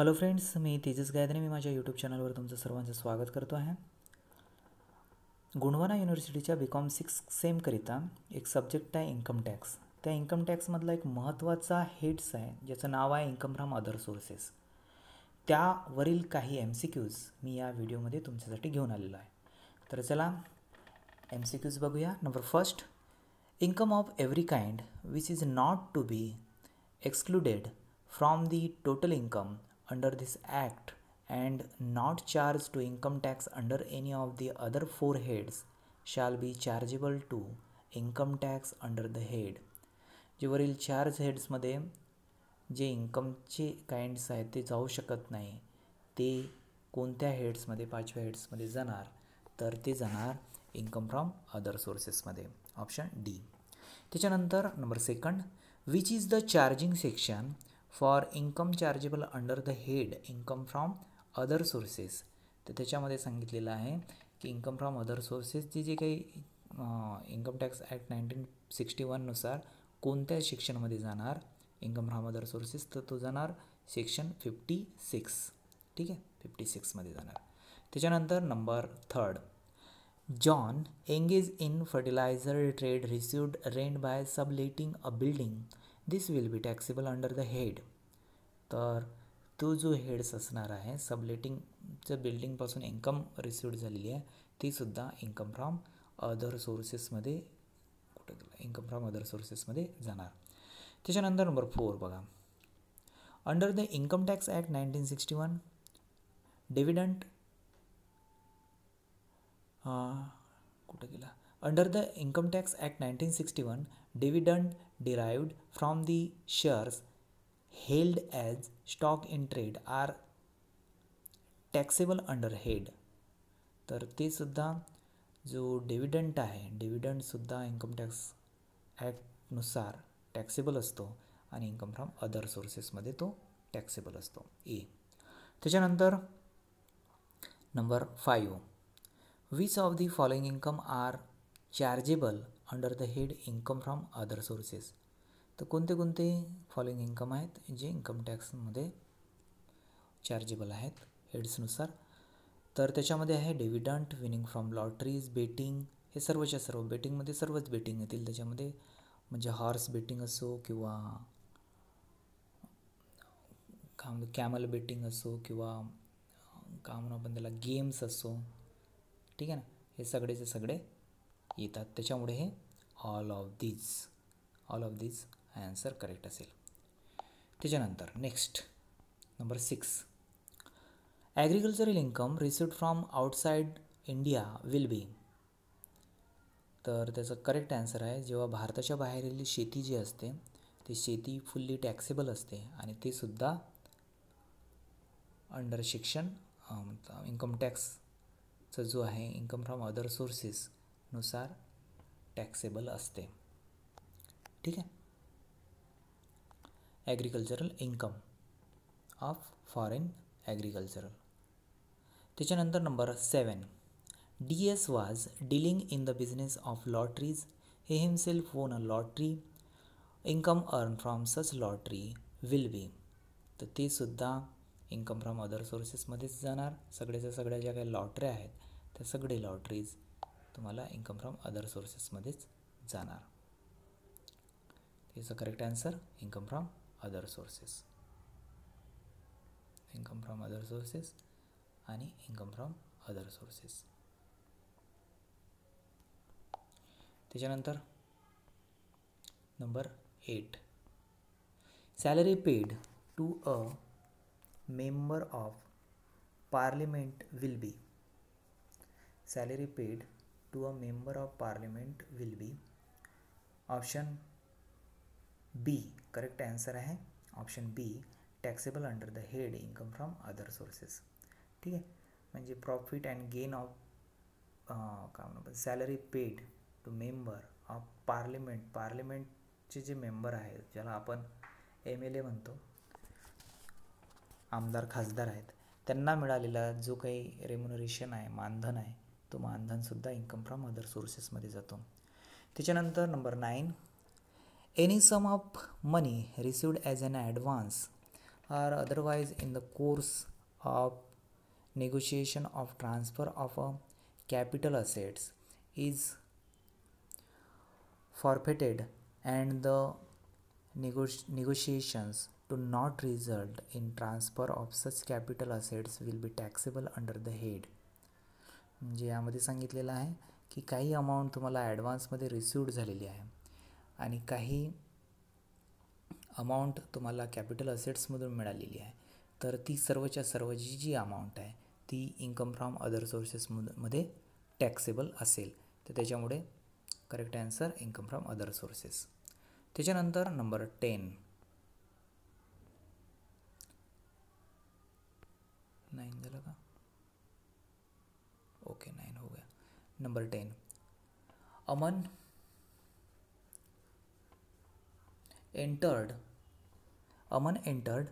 Hello friends, मी तेजस गायधने. मी माझ्या YouTube चॅनलवर तुमचं सर्वांचं स्वागत करतो आहे. गोंडवाना युनिव्हर्सिटीच्या BCom 6 सेमकरिता एक सब्जेक्ट आहे इन्कम टॅक्स. त्या इन्कम टॅक्समधला एक महत्त्वाचा हेड्स आहे ज्याचं नाव आहे इन्कम फ्रॉम अदर सोर्सेस. त्यावरील काही MCQs मी या व्हिडिओमध्ये तुमच्यासाठी घेऊन आलेलो आहे. तर चला MCQs बघूया. Number first, income of every kind which is not to be excluded from the total income under this act and not charged to income tax under any of the other four heads shall be chargeable to income tax under the head. जे वरील चार हेड्समध्ये जे इन्कमचे kinds आहेत ते जाऊ शकत नाही ते कोणत्या हेड्समध्ये, पाचव्या हेड्समध्ये जाणार, तर ते जाणार इन्कम फ्रॉम अदर सोर्सेसमध्ये, ऑप्शन डी. त्याच्यानंतर number second, which is the charging section for income chargeable under the head income from other sources. तर त्याच्यामध्ये सांगितलेलं आहे की इन्कम फ्रॉम अदर सोर्सेसची जे काही इन्कम टॅक्स ॲक्ट 1961नुसार कोणत्या सेक्शनमध्ये जाणार इन्कम फ्रॉम अदर सोर्सेस, तर तो जाणार सेक्शन 56. ठीक आहे, 56मध्ये जाणार. त्याच्यानंतर number third, John engage in fertiliser trade received rent by subletting a building, this will be taxable under the head. तर तो जो हेड्स असणार आहे, सबलेटिंगचं बिल्डिंगपासून इन्कम रिसिव्ड झालेली आहे तीसुद्धा इन्कम फ्रॉम अदर सोर्सेसमध्ये इन्कम फ्रॉम अदर सोर्सेसमध्ये जाणार. त्याच्यानंतर नंबर 4 बघा, under the income tax act 1961 dividend under the income tax act 1961 dividend derived from the shares held as stock in trade are taxable under head. तर ते सुद्धा जो dividend आहे, डिव्हिडंडसुद्धा इन्कम टॅक्स ॲक्टनुसार टॅक्सेबल असतो आणि इन्कम फ्रॉम अदर सोर्सेसमध्ये तो taxable असतो, ए. त्याच्यानंतर number 5, which of the following income are chargeable under the head income from other sources. तर कोणते कोणते फॉलोइंग इन्कम आहेत जे इन्कम टॅक्समध्ये चार्जेबल आहेत हेड्सनुसार. तर त्याच्यामध्ये आहे dividend, winning from lotteries, betting, हे सर्वच्या सर्व. बेटिंगमध्ये सर्वच बेटिंग येतील त्याच्यामध्ये, म्हणजे हॉर्स बेटिंग असो किंवा कॅमल बेटिंग असो किंवा का म्हणून आपण त्याला गेम्स असो. ठीक आहे ना, हे सगळेचे सगळे येतात. त्याच्यामुळे हे all of these answer correct असेल. त्याच्यानंतर next number 6, agricultural income received from outside India will be. तर त्याचं करेक्ट ॲन्सर आहे, जेव्हा भारताच्या बाहेरील शेती जी असते ती शेती फुल्ली टॅक्सेबल असते आणि ते सुद्धा अंडर सेक्शन इन्कम टॅक्सचा जो आहे इन्कम फ्रॉम अदर सोर्सेसनुसार टॅक्सेबल असते. ठीक आहे, agricultural income of foreign agricultural. त्याच्यानंतर number 7, DS was dealing in the business of lotteries. He himself won a lottery. Income earned from such lottery will be. तर ते सुद्धा income from other सोर्सेसमध्येच जाणार. सगळ्या ज्या काही लॉटऱ्या आहेत त्या सगळे लॉटरीज तुम्हाला इन्कम फ्रॉम अदर सोर्सेसमध्येच जाणार. त्याचं correct answer income from other sources. Income from other sources आणि इन्कम फ्रॉम अदर सोर्सेस. त्याच्यानंतर number 8, salary paid to a member of parliament will be. Salary paid to a member of parliament will be, option B correct answer आहे. Option B taxable under the head income from other sources. ठीक आहे, म्हणजे profit and gain of काय म्हणतो salary paid to member of पार्लिमेंटचे जे member आहेत, ज्याला आपण MLA म्हणतो, आमदार खासदार आहेत, त्यांना मिळालेला जो काही रेम्युनरेशन आहे, मानधन आहे, तो मानधनसुद्धा इन्कम फ्रॉम अदर सोर्सेसमध्ये जातो. त्याच्यानंतर number 9, any sum of money received as an advance or otherwise in the course of negotiation of transfer of a capital assets is forfeited and the negotiations do not result in transfer of such capital assets will be taxable under the head. म्हणजे यामध्ये सांगितलेलं आहे की काही amount तुम्हाला ॲडव्हान्समध्ये received झालेली आहे आणि काही अमाऊंट तुम्हाला कॅपिटल असेट्समधून मिळालेली आहे, तर ती सर्वच्या सर्व जी अमाऊंट आहे ती इन्कम फ्रॉम अदर सोर्सेसमध्ये टॅक्सेबल असेल. तर त्याच्यामुळे correct answer income from other sources. त्याच्यानंतर नंबर 10. 9 झालं का? ओके 9 हो गया. Number 10. Aman entered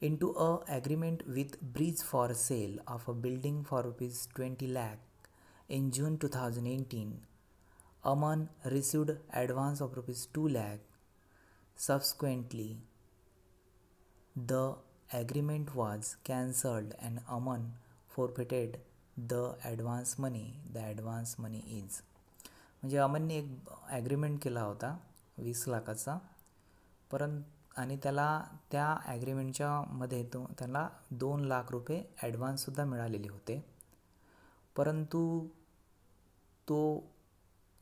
into a agreement with Bridge for sale of a building for rupees 20 lakh in June 2018. Aman received advance of rupees 2 lakh. Subsequently, the agreement was cancelled and Aman forfeited the advance money. The advance money is म्हणजे अमनने एक agreement केला होता 20 लाखाचा, आणि त्याला त्या ॲग्रीमेंटच्या मध्ये त्याला 2 लाख रुपये ॲडव्हान्ससुद्धा मिळालेले होते, परंतु तो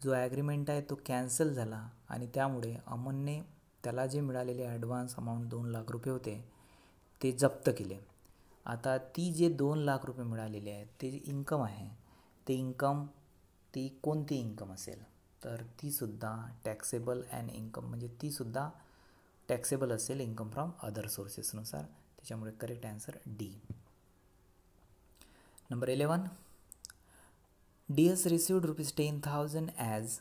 जो ॲग्रीमेंट आहे तो कॅन्सल झाला आणि त्यामुळे अमनने त्याला जे मिळालेले ॲडव्हान्स अमाऊंट 2 लाख रुपये होते ते जप्त केले. आता ती जे 2 लाख रुपये मिळालेले आहेत ते इन्कम आहे, ती कोणती इन्कम असेल तर तीसुद्धा टॅक्सेबल अँड इन्कम म्हणजे तीसुद्धा टॅक्सेबल असेल इन्कम फ्रॉम अदर सोर्सेसनुसार. त्याच्यामुळे correct answer D. Number 11. DS received rupees 10,000 as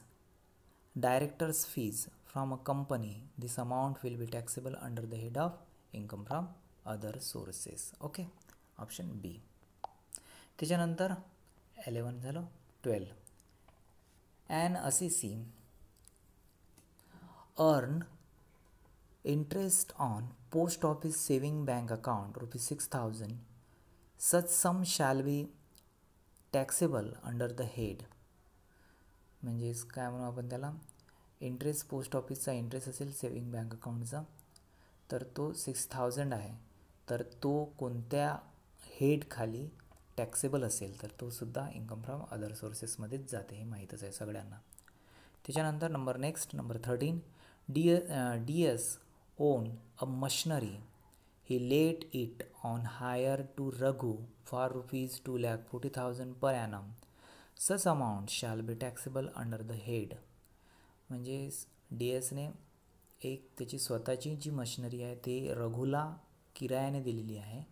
director's fees from a company. This amount will be taxable under the head of income from other sources. Okay, option B. त्याच्यानंतर 11 झालं. 12. An assessee earned interest on post office saving bank account rupees 6,000. Such sum shall be taxable under the head. म्हणजेच काय म्हणू आपण त्याला, interest post ऑफिसचा interest असेल saving bank अकाउंटचा, तर तो 6,000 आहे, तर तो कोणत्या हेड खाली टॅक्सेबल असेल तर तो सुद्धा इन्कम फ्रॉम अदर सोर्सेसमध्येच जाते, हे माहीतच आहे सगळ्यांना. त्याच्यानंतर number 13. DS owned a machinery. He let it on hire to Raghu for rupees 2,40,000 per annum. Such amount shall be taxable under the head. म्हणजे DSने एक त्याची स्वतःची जी मशिनरी आहे ते रघुला किरायाने दिलेली आहे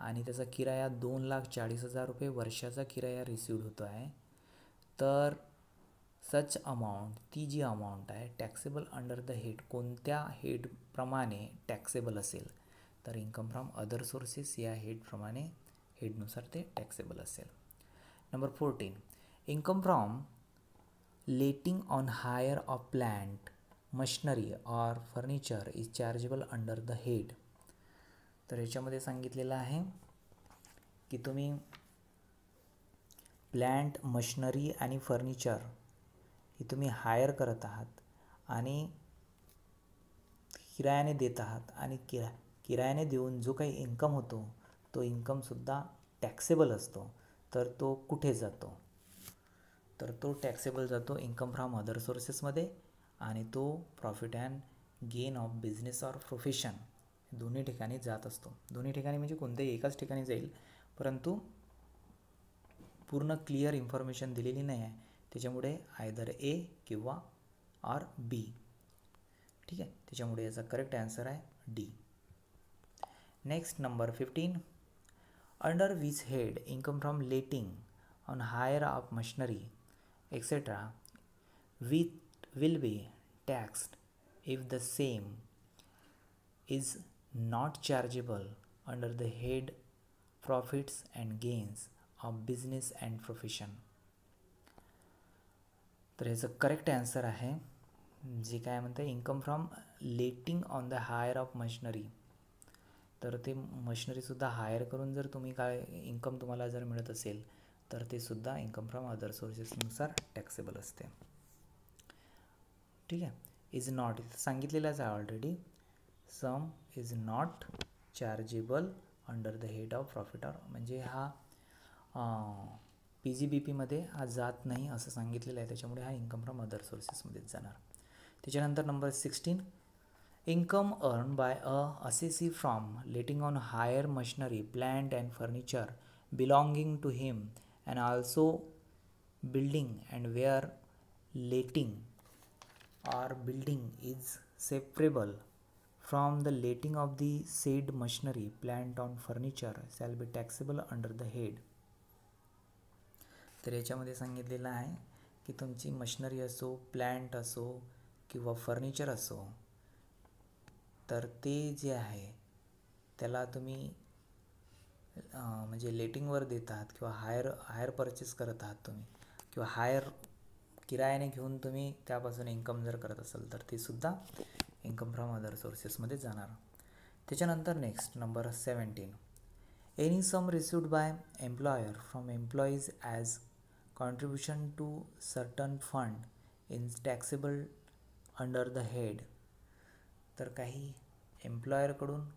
आणि त्याचा किराया 2,40,000 रुपये वर्षाचा किराया रिसिव्ड होतो आहे. तर सच अमाऊंट, ती जी अमाऊंट आहे टॅक्सेबल अंडर द हेड, कोणत्या हेडप्रमाणे टॅक्सेबल असेल तर इन्कम फ्रॉम अदर सोर्सेस या हेडनुसार ते टॅक्सेबल असेल. Number 14. Income from letting on hire of plant, machinery or furniture is chargeable under the head. तर ह्याच्यामध्ये सांगितलेलं आहे की तुम्ही प्लांट, मशिनरी आणि फर्निचर ही तुम्ही हायर करत आहात आणि किरायाने देत आहात आणि किरायाने देऊन जो काही इन्कम होतो तो इन्कमसुद्धा टॅक्सेबल असतो. तर तो कुठे जातो तर तो टॅक्सेबल जातो इन्कम फ्रॉम अदर सोर्सेसमध्ये आणि तो profit and gain of business or profession दोन्ही ठिकाणी जात असतो. दोन्ही ठिकाणी म्हणजे कोणत्याही एकाच ठिकाणी जाईल, परंतु पूर्ण क्लिअर इन्फॉर्मेशन दिलेली नाही आहे, त्याच्यामुळे आयदर ए किंवा आर बी. ठीक आहे, त्याच्यामुळे याचा करेक्ट आन्सर आहे D. Next number 15. Under which head income from letting on hire of machinery etcetera will be taxed if the same is not chargeable under the head profits and gains of business and profession. तर ह्याचं correct answer आहे जे काय म्हणतं income from letting on the hire of machinery. तर ते मशिनरीसुद्धा higher करून जर तुम्ही काय इन्कम तुम्हाला जर मिळत असेल तर ते सुद्धा इन्कम फ्रॉम अदर सोर्सेसनुसार टॅक्सेबल असते. ठीक आहे. इज नॉट सांगितलेलंच आहे already. Some is not chargeable under the head of profit or, म्हणजे हा PGBPमध्ये हा जात नाही असं सांगितलेलं आहे, त्याच्यामुळे हा इन्कम फ्रॉम अदर सोर्सेसमध्येच जाणार. त्याच्यानंतर number 16, income earn by a assessee from letting on hire machinery plant and furniture belonging to him and also building and where letting or building is separable from the letting of the said machinery, plant or furniture shall be taxable under the head. तर याच्यामध्ये सांगितलेलं आहे की तुमची machinery असो, plant असो किंवा furniture असो, तर ते जे आहे त्याला तुम्ही म्हणजे लेटिंगवर देत आहात किंवा हायर परचेस करत आहात तुम्ही, किंवा हायर किरायाने घेऊन तुम्ही त्यापासून इन्कम जर करत असाल तर ते सुद्धा इन्कम फ्रॉम अदर सोर्सेसमध्ये जाणार. त्याच्यानंतर next number 17, any sum received by employer from employees as contribution to certain fund is taxable under the head. तर काही एम्प्लॉयरकडून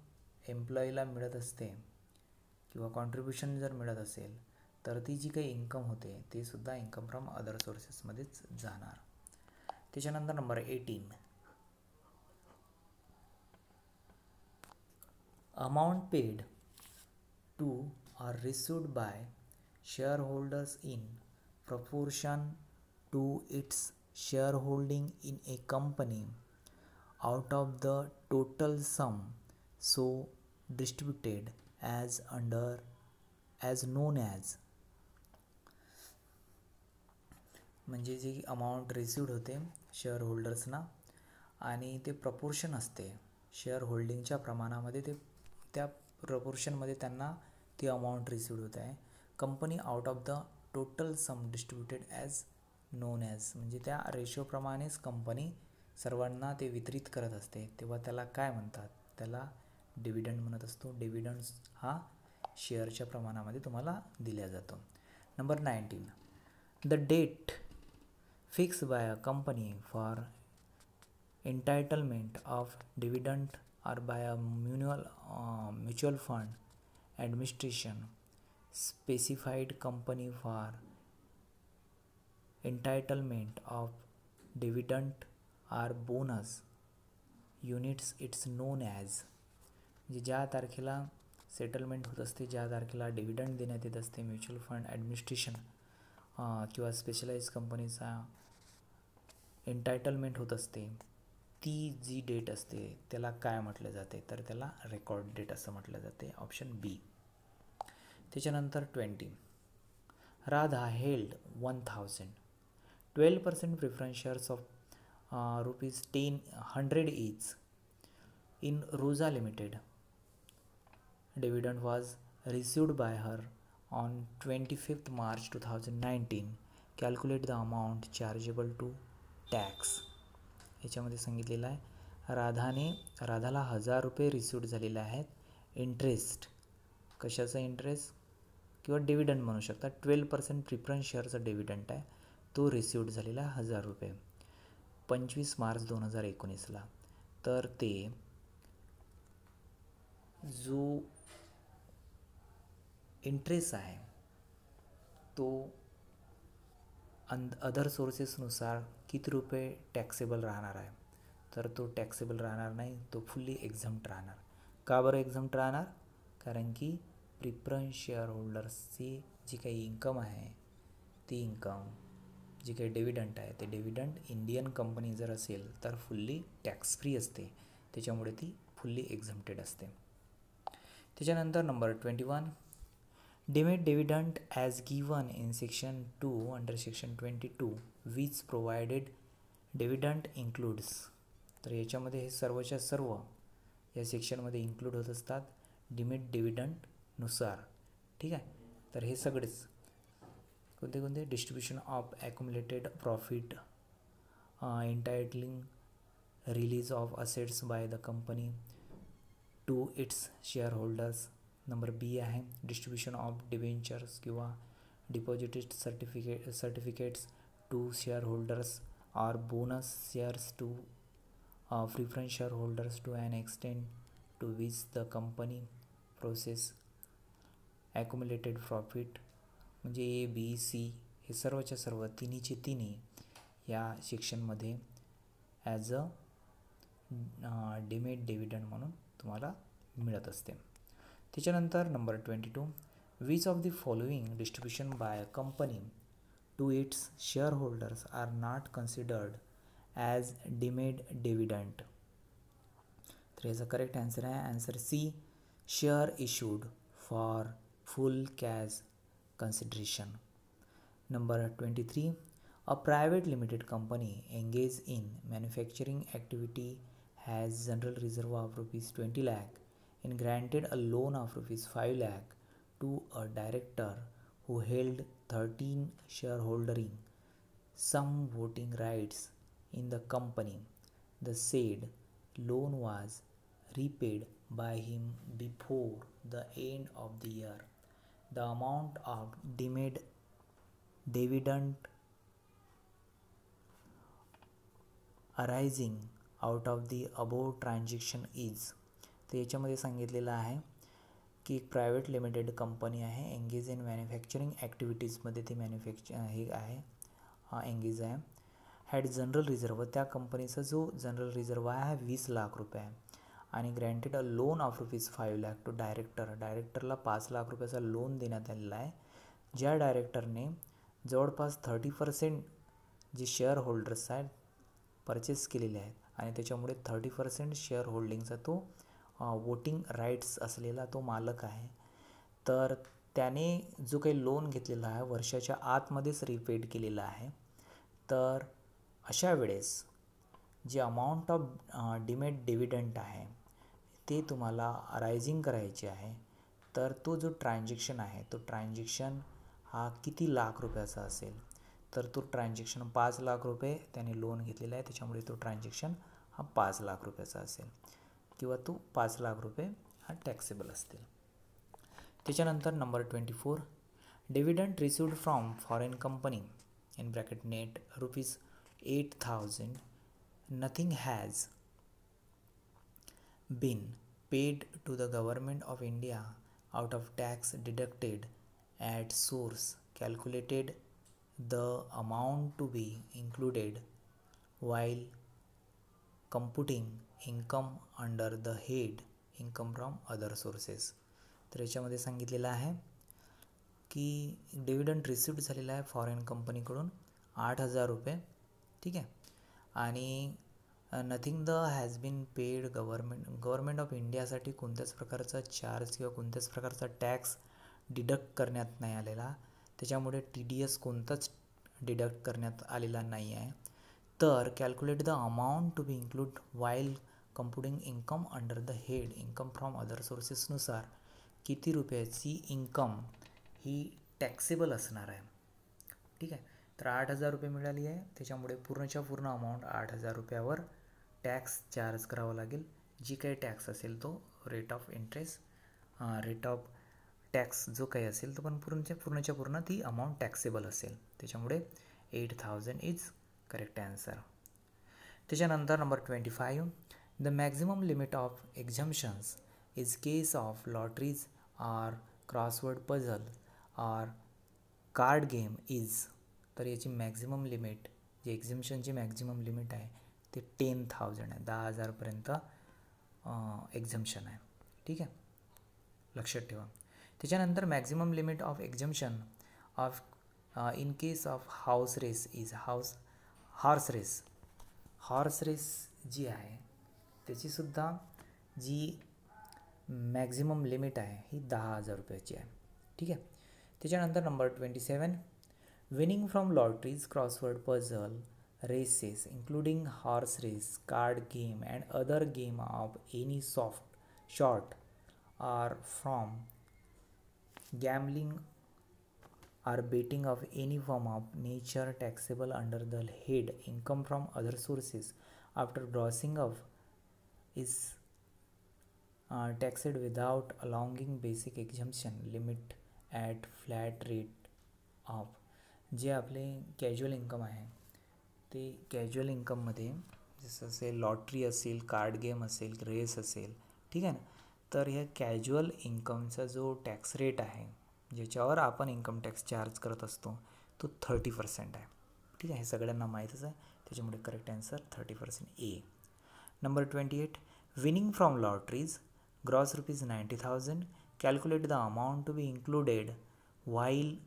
एम्प्लॉईला मिळत असते किंवा कॉन्ट्रीब्युशन जर मिळत असेल तर ती जी काही इन्कम होते ते सुद्धा इन्कम फ्रॉम अदर सोर्सेसमध्येच जाणार. त्याच्यानंतर number 18, amount paid to or received by share holders in proportion to its share holding in a company out of the total sum so distributed as known as. म्हणजे जी amount received होते share होल्डर्सना आणि ते proportion असते share होल्डिंगच्या प्रमाणामध्ये, ते त्या प्रपोर्शनमध्ये त्यांना ती अमाऊंट रिसिव्ड होत आहे. Company out of the total some distributed as known as, म्हणजे त्या रेशोप्रमाणेच कंपनी सर्वांना ते वितरित करत असते, तेव्हा त्याला काय म्हणतात, त्याला डिव्हिडंड म्हणत असतो. डिव्हिडंड्स हा शेअरच्या प्रमाणामध्ये तुम्हाला दिला जातो. Number 19, the date fixed by a company for entitlement of dividend or by a mutual fund administration specified company for entitlement of dividend or bonus units it's known as. म्हणजे ज्या तारखेला सेटलमेंट होत असते, ज्या तारखेला डिव्हिडंड देण्यात येत असते म्युच्युअल फंड ॲडमिनिस्ट्रेशन किंवा स्पेशलाइज कंपनीचा एंटायटलमेंट होत असते, ती जी डेट असते त्याला काय म्हटलं जाते, तर त्याला रेकॉर्ड डेट असं म्हटलं जाते. Option B. त्याच्यानंतर 20, Radha held 1000 12% preference shares of ₹100 each in Rosa Limited. Dividend was received by her on 25th March 2019. Calculate the amount chargeable to tax. याच्यामध्ये सांगितलेलं आहे राधाला ₹1000 रिसिव्ड झालेले आहेत. इंटरेस्ट, कशाचा इंटरेस्ट किंवा डिव्हिडंड म्हणू शकता. 12% प्रिफरन्स शेअरचा डिव्हिडंड आहे, तो रिसिव्ड झालेला आहे ₹1000 25 मार्च 2019ला. तर ते जो इंटरेस्ट आहे तो अदर सोर्सेसनुसार किती रुपये टॅक्सेबल राहणार आहे, तर तो टॅक्सेबल राहणार नाही, तो फुल्ली एक्झम्प्ट राहणार. का बरं एक्झम्प्ट राहणार? कारण की प्रिफरन्स शेअर होल्डर्सची जी काही इन्कम आहे, ती इन्कम जी काही डिव्हिडंड आहे, ते डिव्हिडंड इंडियन कंपनी जर असेल तर फुल्ली टॅक्स फ्री असते, त्याच्यामुळे ती फुल्ली एक्झम्प्टेड असते. त्याच्यानंतर number 21, Deemed dividend as given in section 2 under section 22 which provided dividend includes. तर याच्यामध्ये हे सर्वच्या सर्व या सेक्शनमध्ये इन्क्लूड होत असतात डिमिड डिव्हिडंडनुसार. ठीक आहे. तर हे सगळेच कोणते कोणते, distribution of accumulated profit, entitling release of assets by the company, to its share holders. Number B आहे डिस्ट्रीब्युशन ऑफ डिबेंचर्स किंवा deposited certificates to share holders और bonus shares to preference share holders to an extent to which the company process accumulated profit. म्हणजे A B C हे सर्वच्या सर्व तिन्हीचे तिन्ही या सेक्शनमध्ये ॲज अ डिमेड डिव्हिडंड म्हणून तुम्हाला मिळत असते. त्याच्यानंतर number 22, which of the following distribution by a company to its share holders are not considered as deemed dividend. तर याचा करेक्ट आन्सर आहे answer C, share issued for full cash consideration. Number 23, a private limited company engaged in manufacturing activity has general reserve of rupees 20 lakh and granted a loan of rupees 5 lakh to a director who held 13 shareholding some voting rights in the company. The said loan was repaid by him before the end of the year. The amount of deemed dividend arising out of the above transaction is. तर याच्यामध्ये सांगितलेलं आहे की एक private limited company आहे engage in manufacturing ॲक्टिव्हिटीजमध्ये ती हे आहे एंगेज आहे. हॅड जनरल रिझर्व, त्या कंपनीचा जो जनरल रिझर्व आहे 20 लाख रुपये आहे आणि granted a loan of rupees 5 lakh to डायरेक्टरला 5 लाख रुपयाचा लोन देण्यात आलेला आहे. ज्या डायरेक्टरने जवळपास 30% जे शेअर होल्डर्स आहेत परचेस केलेले आहेत आणि त्याच्यामुळे 30% शेअर होल्डिंगचा तो वोटिंग राईट्स असलेला तो मालक आहे. तर त्याने जो काही लोन घेतलेला आहे वर्षाच्या आतमध्येच रिपेड केलेला आहे. तर अशा वेळेस जे अमाऊंट ऑफ डिमेड डिव्हिडंट आहे ते तुम्हाला अरायझिंग करायचे आहे. तर तो जो ट्रान्झॅक्शन आहे तो ट्रान्झॅक्शन हा किती लाख रुपयाचा असेल, तर तो ट्रान्झॅक्शन 5 लाख रुपये त्याने लोन घेतलेला आहे त्याच्यामुळे तो ट्रान्झॅक्शन हा 5 लाख रुपयाचा असेल किंवा तो 5 लाख रुपये हा टॅक्सेबल असतील. त्याच्यानंतर number 24, dividend received from foreign company in bracket net rupees 8,000 nothing has been paid to the government of India out of tax deducted at source. Calculated the amount to be included while computing income under the head income from other sources. तर याच्यामध्ये सांगितलेलं आहे की dividend received झालेला आहे foreign कंपनीकडून 8,000 रुपये, ठीक आहे. आणि nothing the has been paid government of इंडियासाठी कोणत्याच प्रकारचा चार्ज किंवा कोणत्याच प्रकारचा टॅक्स डिडक्ट करण्यात नाही आलेला, त्याच्यामुळे TDS कोणताच डिडक्ट करण्यात आलेला नाही आहे. तर calculate the amount to be include while computing income under the head income from other सोर्सेसनुसार किती रुपयाची इन्कम ही टॅक्सेबल असणार आहे, ठीक आहे. तर 8,000 रुपये मिळाली आहे त्याच्यामुळे पूर्णच्या पूर्ण अमाऊंट 8,000 रुपयावर टॅक्स चार्ज करावा लागेल. जी काही टॅक्स असेल तो रेट ऑफ टॅक्स जो काही असेल तो पण पूर्णच्या पूर्ण ती अमाऊंट टॅक्सेबल असेल, त्याच्यामुळे 8,000 इज करेक्ट आन्सर. त्याच्यानंतर number 25, the maximum limit of exemptions is case of lotteries or crossword puzzle or card game is. तर याची मॅक्झिमम लिमिट जी एक्झिम्पशनची मॅक्झिमम लिमिट आहे ते 10,000 आहे, 10,000पर्यंत एक्झम्पशन आहे, ठीक आहे, लक्षात ठेवा. त्याच्यानंतर maximum limit of exemption of in case of house race is horse race जी आहे त्याचीसुद्धा जी मॅक्झिमम लिमिट आहे ही 10,000 रुपयाची आहे, ठीक आहे. त्याच्यानंतर number 27, winning from lotteries crossword puzzle races including horse race, card game and other game of any sort or from gambling or betting of any form of nature taxable under the head income from other sources after grossing of is taxed without allowing basic exemption limit at flat rate of. जे आपले casual income आहे ते casual इन्कममध्ये जसं असेल lottery असेल, card game असेल, race असेल, ठीक आहे ना. तर ह्या कॅज्युअल इन्कमचा जो टॅक्स रेट आहे ज्याच्यावर आपण इन्कम टॅक्स चार्ज करत असतो तो 30% आहे. ठीक आहे, हे सगळ्यांना माहीतच आहे. त्याच्यामुळे करेक्ट आन्सर 30% ए. Number 28, winning from lotteries gross ₹90,000. Calculate the amount to be included while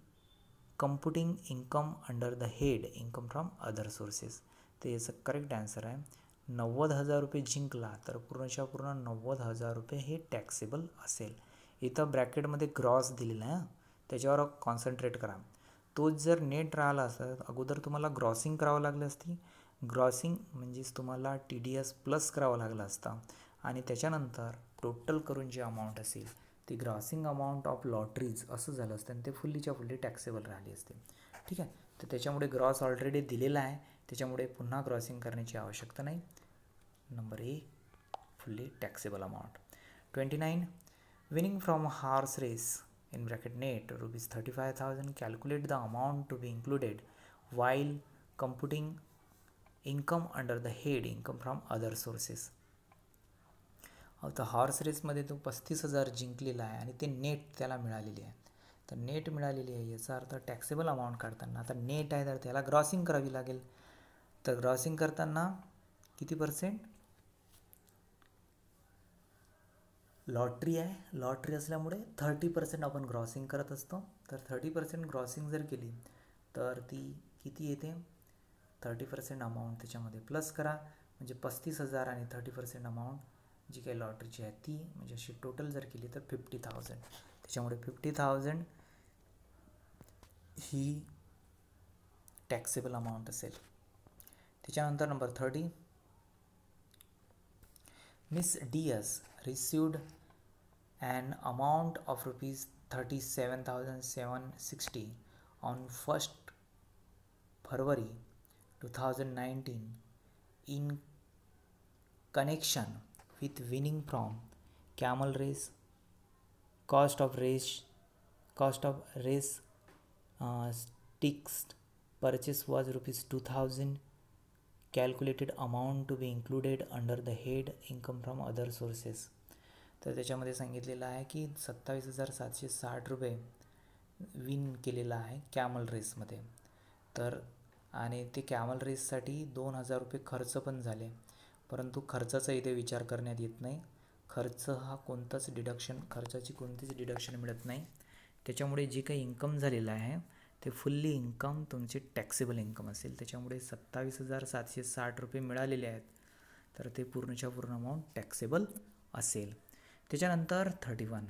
computing income under the head income from other sources. ते याचं करेक्ट आन्सर आहे 90,000 रुपये जिंकला तर पूर्णच्या पूर्ण 90,000 रुपये हे टॅक्सेबल असेल. इथं ब्रॅकेटमध्ये ग्रॉस दिलेला आहे, त्याच्यावर कॉन्सन्ट्रेट करा. तोच जर नेट राहिला असता अगोदर तुम्हाला ग्रॉसिंग करावं लागलं असती. ग्रॉसिंग म्हणजेच तुम्हाला TDS प्लस करावं लागलं असतं आणि त्याच्यानंतर टोटल करून जे अमाऊंट असेल ती ग्रॉसिंग अमाऊंट ऑफ लॉटरीज असं झालं असतं आणि ते फुल्लीच्या फुल्ली टॅक्सेबल राहिली असते. ठीक आहे, तर त्याच्यामुळे ग्रॉस ऑलरेडी दिलेला आहे, त्याच्यामुळे पुन्हा ग्रॉसिंग करण्याची आवश्यकता नाही. Number A fully taxable amount. 29, winning from horse race in bracket net ₹35,000. Calculate the amount to be included while computing income under the head income from other sources. आता horse रेसमध्ये तो 35,000 जिंकलेला आहे आणि ते नेट त्याला मिळालेली आहे. तर नेट मिळालेली आहे याचा अर्थ टॅक्सेबल अमाऊंट काढताना आता नेट आहे तर त्याला ग्रॉसिंग करावी लागेल. तर ग्रॉसिंग करताना किती पर्सेंट? लॉटरी आहे, लॉटरी असल्यामुळे 30% आपण ग्रॉसिंग करत असतो. तर 30% ग्रॉसिंग जर केली तर ती किती येते? 30% अमाऊंट त्याच्यामध्ये प्लस करा म्हणजे 35,000 आणि 30% अमाऊंट जी काही लॉटरीची आहे ती म्हणजे अशी टोटल जर केली तर 50,000. त्याच्यामुळे 50,000 ही टॅक्सेबल अमाऊंट असेल. त्याच्यानंतर number 30, miss DS received an amount of ₹37,760 on 1st February 2019 in connection with winning from camel race. Cost of race sticks purchase was ₹2,000. Calculated amount to be included under the head income from other sources. तर त्याच्यामध्ये सांगितलेलं आहे की 27,760 रुपये win केलेला आहे camel रेसमध्ये. तर आणि ते कॅमल रेससाठी 2,000 रुपये खर्च पण झाले, परंतु खर्चाचा इथे विचार करण्यात येत नाही. खर्चाची कोणतीच डिडक्शन मिळत नाही. त्याच्यामुळे जे काही इन्कम झालेलं आहे ते फुल्ली इन्कम तुमची टॅक्सेबल इन्कम असेल. त्याच्यामुळे 27,760 रुपये मिळालेले आहेत तर ते पूर्णच्या पूर्ण अमाऊंट टॅक्सेबल असेल. त्याच्यानंतर 31,